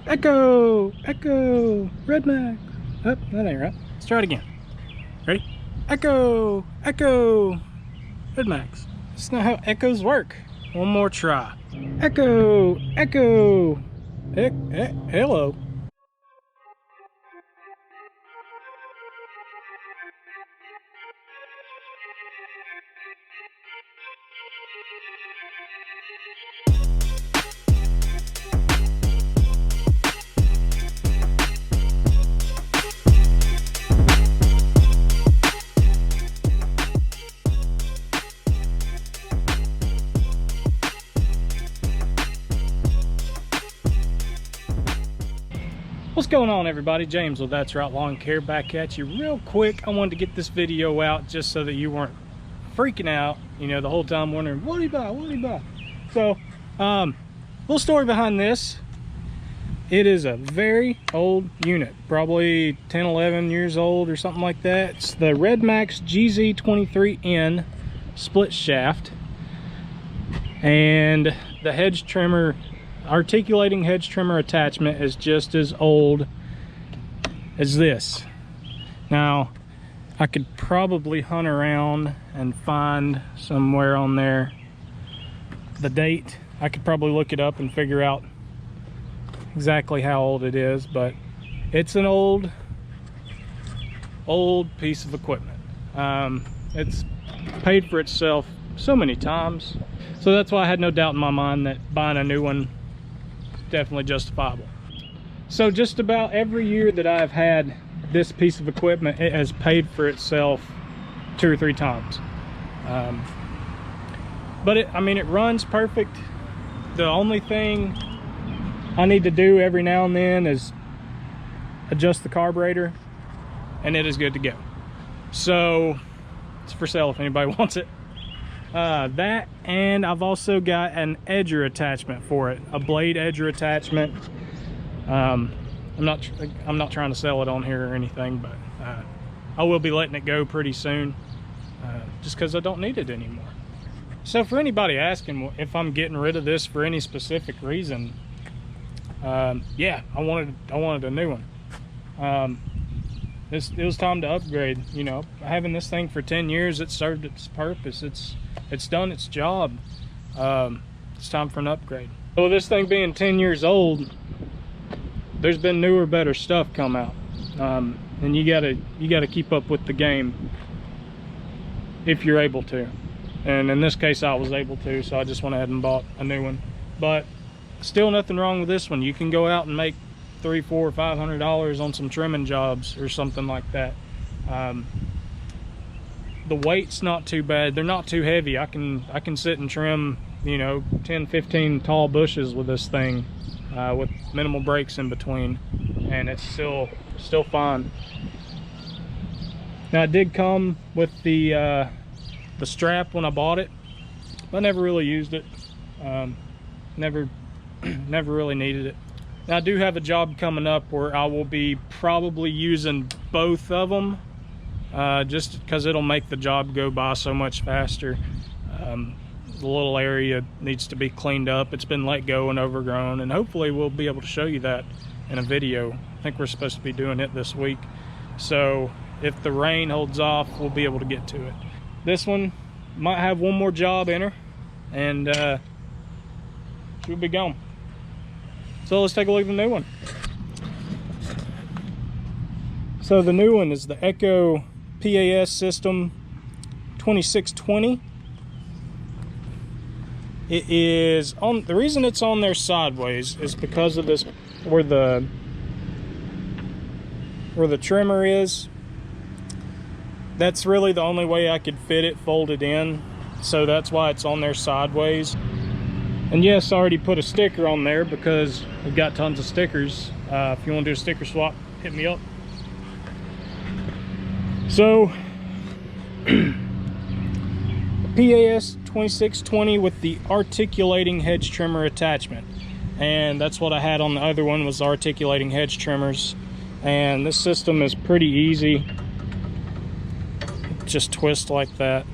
Echo! Echo! Red Max! Oh, that ain't right. Let's try it again. Ready? Echo! Echo! Red Max. That's not how echoes work. One more try. Echo! Echo! Hello. What's going on, everybody? James with That's Right Lawn Care back at you real quick. I wanted to get this video out just so that you weren't freaking out, you know, the whole time wondering, what do you buy? What do you buy? So, little story behind this. It is a very old unit, probably 10, 11 years old or something like that. It's the Red Max GZ23N split shaft. And the hedge trimmer, articulating hedge trimmer attachment is just as old as this. Now, I could probably hunt around and find somewhere on there the date. I could probably look it up and figure out exactly how old it is, but it's an old piece of equipment. It's paid for itself so many times, so that's why I had no doubt in my mind that buying a new one definitely justifiable. So just about every year that I've had this piece of equipment, it has paid for itself 2 or 3 times. But I mean, it runs perfect. The only thing I need to do every now and then is adjust the carburetor, and it is good to go. So it's for sale if anybody wants it. That, and I've also got an edger attachment for it, a blade edger attachment. I'm not trying to sell it on here or anything, but I will be letting it go pretty soon, just because I don't need it anymore. So for anybody asking if I'm getting rid of this for any specific reason, yeah, I wanted a new one. It was time to upgrade. You know, having this thing for 10 years, it served its purpose. It's done its job. It's time for an upgrade. So with this thing being 10 years old, there's been newer, better stuff come out, and you gotta keep up with the game if you're able to. And in this case, I was able to, so I just went ahead and bought a new one. But still, nothing wrong with this one. You can go out and make $300, $400, $500 on some trimming jobs or something like that. The weight's not too bad. They're not too heavy. I can sit and trim, you know, 10, 15 tall bushes with this thing, with minimal breaks in between, and it's still fine. Now, it did come with the strap when I bought it, but I never really used it. Never really needed it. Now, I do have a job coming up where I will be probably using both of them, just because it'll make the job go by so much faster. The little area needs to be cleaned up. It's been let go and overgrown, and hopefully we'll be able to show you that in a video. I think we're supposed to be doing it this week, so if the rain holds off, we'll be able to get to it. This one might have one more job in her, and she'll be gone. So let's take a look at the new one. So the new one is the Echo PAS System 2620. It is on, the reason it's on there sideways is because of this, where the trimmer is. That's really the only way I could fit it folded in, so that's why it's on there sideways. And yes, I already put a sticker on there because we've got tons of stickers. If you want to do a sticker swap, hit me up. So PAS 2620 with the articulating hedge trimmer attachment, and that's what I had on the other one, was the articulating hedge trimmers. And this system is pretty easy. Just twist like that,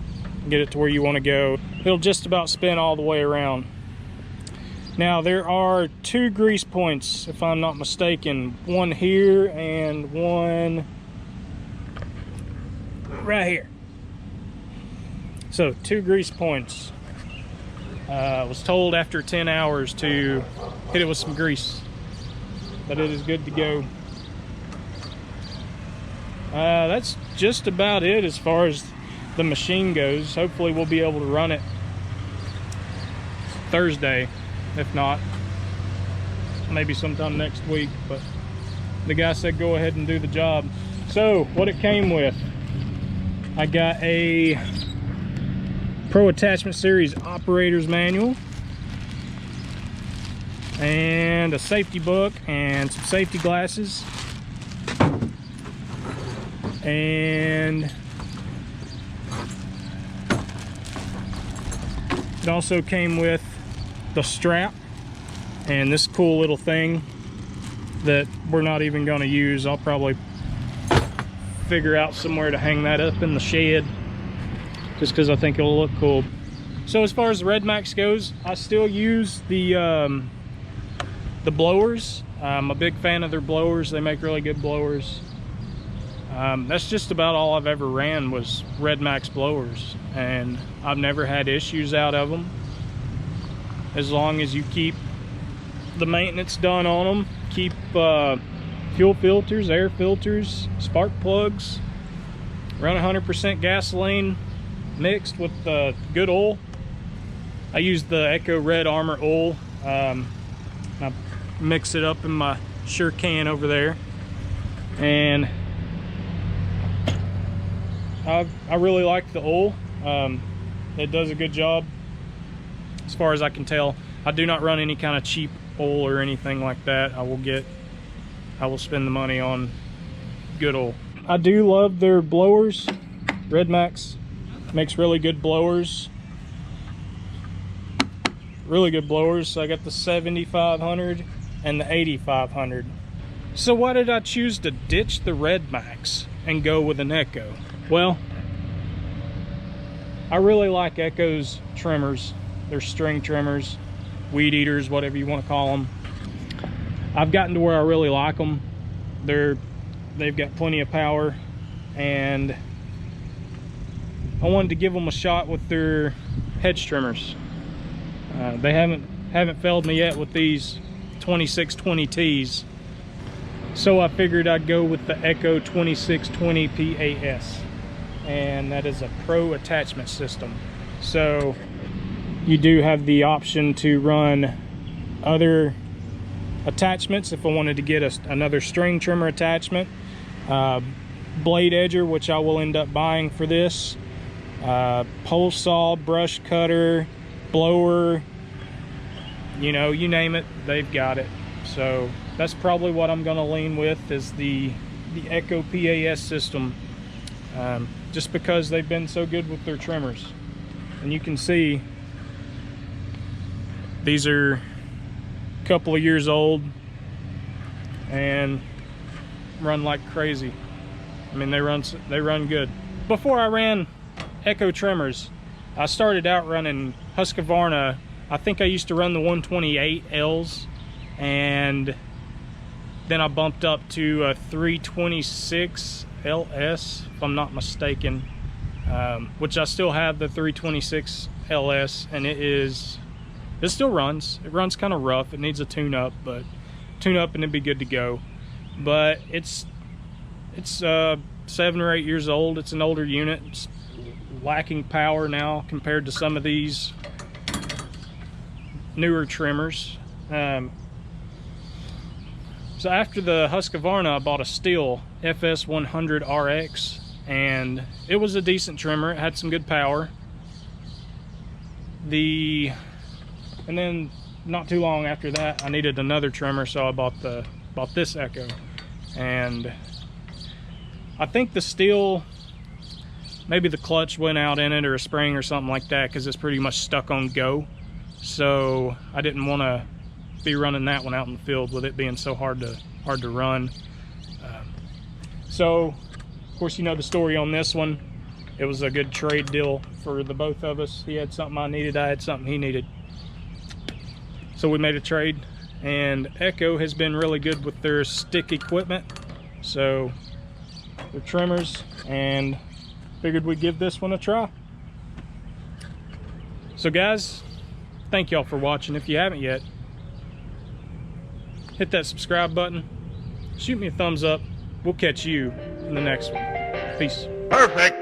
get it to where you want to go. It'll just about spin all the way around. Now there are 2 grease points, if I'm not mistaken. One here and one right here. So 2 grease points. I was told after 10 hours to hit it with some grease, but it is good to go. That's just about it as far as the machine goes. Hopefully we'll be able to run it Thursday. If not, maybe sometime next week, but the guy said go ahead and do the job. So what it came with, I got a Pro Attachment Series operator's manual and a safety book and some safety glasses, and it also came with the strap and this cool little thing that we're not even going to use. I'll probably figure out somewhere to hang that up in the shed just because I think it'll look cool. So as far as the Red Max goes, I still use the blowers. I'm a big fan of their blowers. They make really good blowers. That's just about all I've ever ran was Red Max blowers, and I've never had issues out of them. As long as you keep the maintenance done on them, keep fuel filters, air filters, spark plugs, run 100% gasoline mixed with good oil. I use the Echo Red Armor oil. I mix it up in my Sure can over there, and I really like the oil. It does a good job as far as I can tell. I do not run any kind of cheap oil or anything like that. I will spend the money on good oil. I do love their blowers. Red Max makes really good blowers. Really good blowers. I got the 7500 and the 8500. So why did I choose to ditch the Red Max and go with an Echo? Well, I really like Echo's trimmers. They're string trimmers, weed eaters, whatever you want to call them. I've gotten to where I really like them. They've got plenty of power, and I wanted to give them a shot with their hedge trimmers. They haven't failed me yet with these 2620Ts, so I figured I'd go with the Echo 2620 PAS, and that is a Pro Attachment System. So you do have the option to run other attachments if I wanted to get another string trimmer attachment, blade edger, which I will end up buying for this, pole saw, brush cutter, blower, you know, you name it, they've got it. So that's probably what I'm going to lean with, is the Echo PAS system, just because they've been so good with their trimmers. And you can see these are a couple of years old and run like crazy. I mean, they run good. Before I ran Echo trimmers, I started out running Husqvarna. I think I used to run the 128Ls, and then I bumped up to a 326 LS, if I'm not mistaken, which I still have the 326 LS, and it still runs. It runs kind of rough. It needs a tune-up, but tune-up and it'd be good to go. But it's 7 or 8 years old. It's an older unit. It's lacking power now compared to some of these newer trimmers. So after the Husqvarna, I bought a Stihl FS100 RX, and it was a decent trimmer. It had some good power. And then not too long after that, I needed another trimmer, so I bought this Echo. And I think the Stihl, maybe the clutch went out in it or a spring or something like that, because it's pretty much stuck on go. So I didn't want to be running that one out in the field with it being so hard to run. So of course, you know the story on this one. It was a good trade deal for the both of us. He had something I needed, I had something he needed. So we made a trade, and Echo has been really good with their stick equipment. So they're trimmers, and figured we'd give this one a try. So guys, thank y'all for watching. If you haven't yet, hit that subscribe button, shoot me a thumbs up. We'll catch you in the next one. Peace. Perfect.